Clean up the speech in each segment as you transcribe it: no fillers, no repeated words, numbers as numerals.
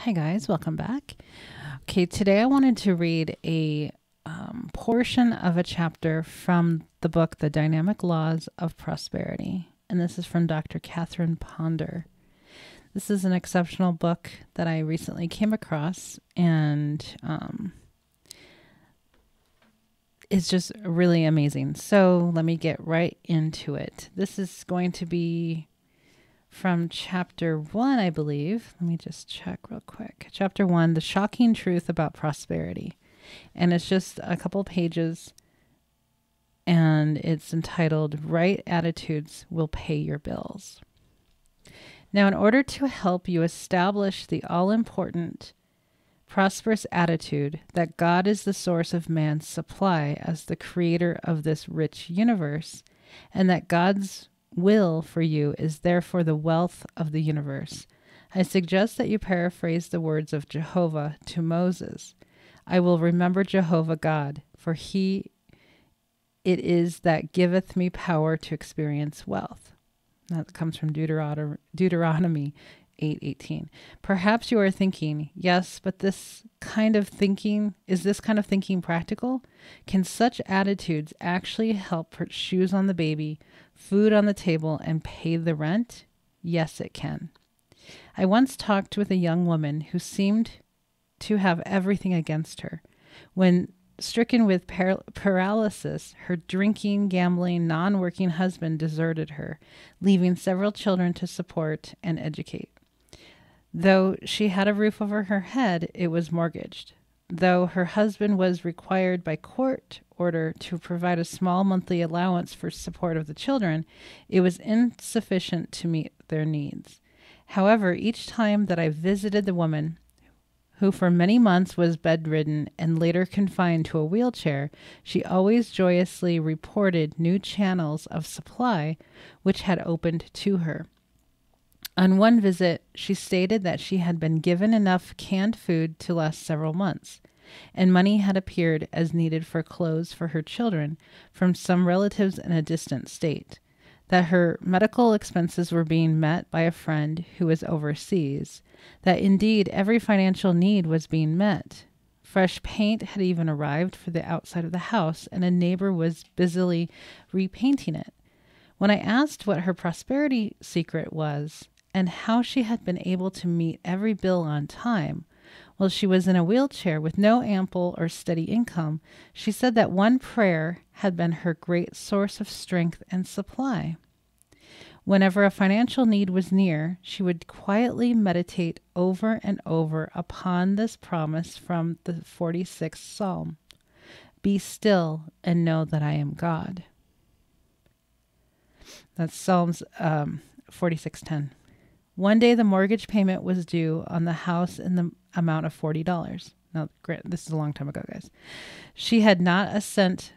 Hi guys, welcome back. Okay, today I wanted to read a portion of a chapter from the book, The Dynamic Laws of Prosperity. And this is from Dr. Catherine Ponder. This is an exceptional book that I recently came across, and it's just really amazing. So let me get right into it. This is going to be from chapter 1, I believe. Let me just check real quick. Chapter 1, The Shocking Truth About Prosperity. And it's just a couple pages, and it's entitled, Right Attitudes Will Pay Your Bills. Now, in order to help you establish the all-important, prosperous attitude that God is the source of man's supply as the creator of this rich universe, and that God's will for you is therefore the wealth of the universe, I suggest that you paraphrase the words of Jehovah to Moses. I will remember Jehovah God, for he it is that giveth me power to experience wealth. That comes from Deuteronomy 8:18. Perhaps you are thinking, yes, but is this kind of thinking practical? Can such attitudes actually help put shoes on the baby, food on the table, and pay the rent? Yes, it can. I once talked with a young woman who seemed to have everything against her. When stricken with paralysis, her drinking, gambling, non-working husband deserted her, leaving several children to support and educate. Though she had a roof over her head, it was mortgaged. Though her husband was required by court order to provide a small monthly allowance for support of the children, it was insufficient to meet their needs. However, each time that I visited the woman, who for many months was bedridden and later confined to a wheelchair, she always joyously reported new channels of supply which had opened to her. On one visit, she stated that she had been given enough canned food to last several months, and money had appeared as needed for clothes for her children from some relatives in a distant state, that her medical expenses were being met by a friend who was overseas, that indeed every financial need was being met. Fresh paint had even arrived for the outside of the house, and a neighbor was busily repainting it. When I asked what her prosperity secret was, and how she had been able to meet every bill on time, while she was in a wheelchair with no ample or steady income, she said that one prayer had been her great source of strength and supply. Whenever a financial need was near, she would quietly meditate over and over upon this promise from the 46th Psalm. Be still and know that I am God. That's Psalms 46:10. One day the mortgage payment was due on the house in the amount of $40. Now, this is a long time ago, guys. She had not a cent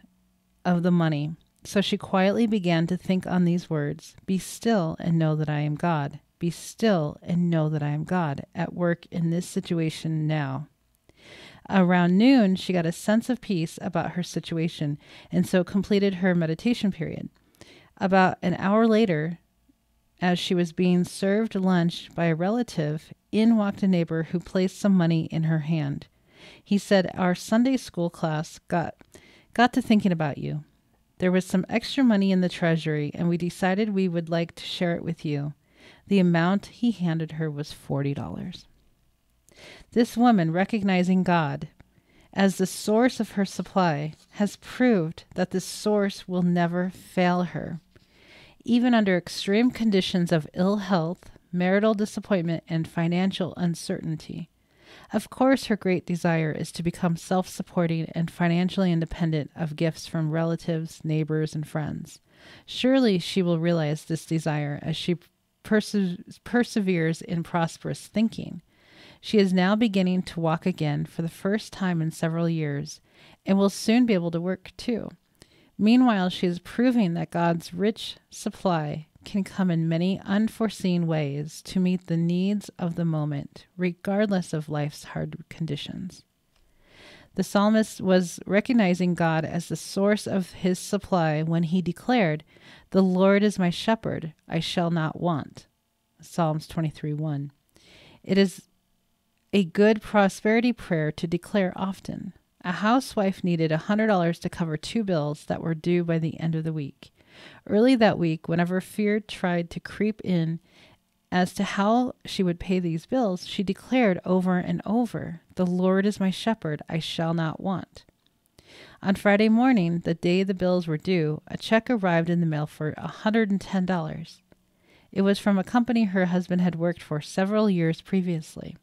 of the money, so she quietly began to think on these words, be still and know that I am God. Be still and know that I am God, at work in this situation now. Around noon, she got a sense of peace about her situation, and so completed her meditation period. About an hour later, as she was being served lunch by a relative, in walked a neighbor who placed some money in her hand. He said, our Sunday school class got to thinking about you. There was some extra money in the treasury, and we decided we would like to share it with you. The amount he handed her was $40. This woman, recognizing God as the source of her supply, has proved that this source will never fail her. Even under extreme conditions of ill health, marital disappointment, and financial uncertainty. Of course, her great desire is to become self-supporting and financially independent of gifts from relatives, neighbors, and friends. Surely she will realize this desire as she perseveres in prosperous thinking. She is now beginning to walk again for the first time in several years, and will soon be able to work too. Meanwhile, she is proving that God's rich supply can come in many unforeseen ways to meet the needs of the moment, regardless of life's hard conditions. The psalmist was recognizing God as the source of his supply when he declared, the Lord is my shepherd, I shall not want. Psalms 23:1. It is a good prosperity prayer to declare often. A housewife needed $100 to cover 2 bills that were due by the end of the week. Early that week, whenever fear tried to creep in as to how she would pay these bills, she declared over and over, "The Lord is my shepherd, I shall not want." On Friday morning, the day the bills were due, a check arrived in the mail for $110. It was from a company her husband had worked for several years previously.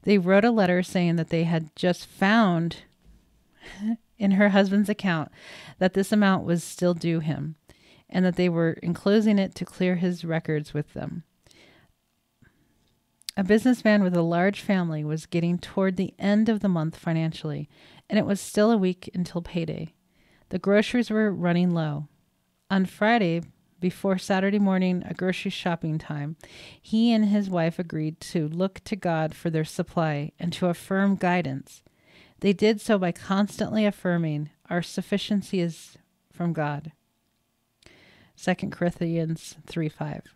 They wrote a letter saying that they had just found in her husband's account that this amount was still due him, and that they were enclosing it to clear his records with them. A businessman with a large family was getting toward the end of the month financially, and it was still a week until payday. The groceries were running low. On Friday, before Saturday morning, a grocery shopping time, he and his wife agreed to look to God for their supply and to affirm guidance. They did so by constantly affirming, "Our sufficiency is from God." 2 Corinthians 3:5.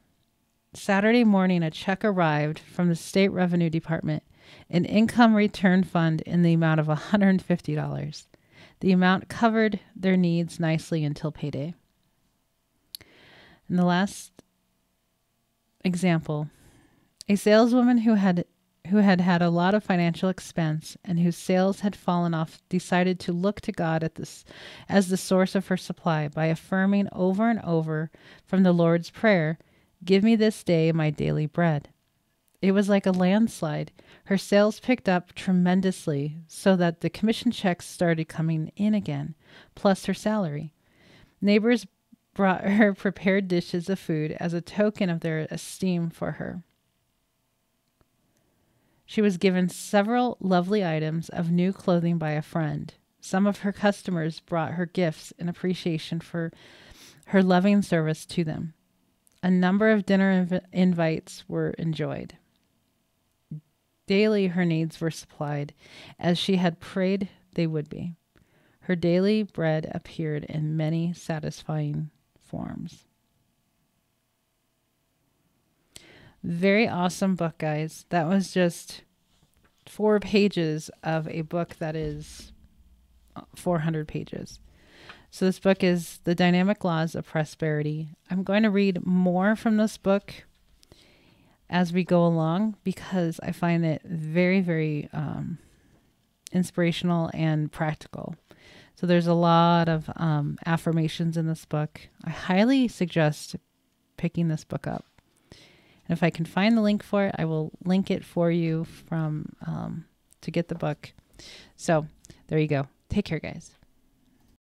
Saturday morning, a check arrived from the State Revenue Department, an income return fund in the amount of $150. The amount covered their needs nicely until payday. And the last example, a saleswoman who had a lot of financial expense and whose sales had fallen off decided to look to God as the source of her supply by affirming over and over from the Lord's Prayer, "Give me this day my daily bread." It was like a landslide. Her sales picked up tremendously so that the commission checks started coming in again, plus her salary. Neighbors brought her prepared dishes of food as a token of their esteem for her. She was given several lovely items of new clothing by a friend. Some of her customers brought her gifts in appreciation for her loving service to them. A number of dinner invites were enjoyed. Daily her needs were supplied, as she had prayed they would be. Her daily bread appeared in many satisfying forms. Very awesome book, guys. That was just 4 pages of a book that is 400 pages. So this book is The Dynamic Laws of Prosperity. I'm going to read more from this book as we go along because I find it very, very inspirational and practical. So there's a lot of affirmations in this book. I highly suggest picking this book up. And if I can find the link for it, I will link it for you to get the book. So there you go. Take care, guys.